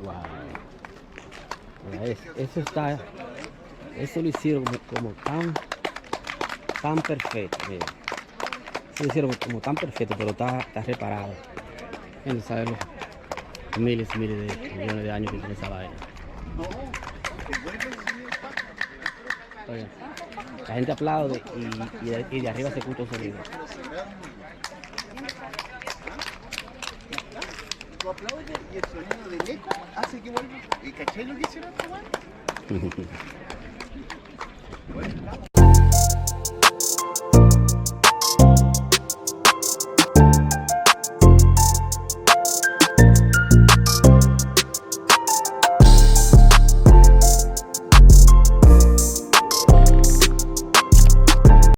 Wow. Mira, eso lo hicieron como tan perfecto. Mira. Eso lo hicieron como tan perfecto, pero está reparado. ¿Quién sabe los miles y miles de millones de años que tiene esa vaina? Oigan, la gente aplaude y de arriba se escucha un sonido. Tú aplaudes y el sonido del eco hace que vuelva. ¿Y caché lo que hicieron esta weá?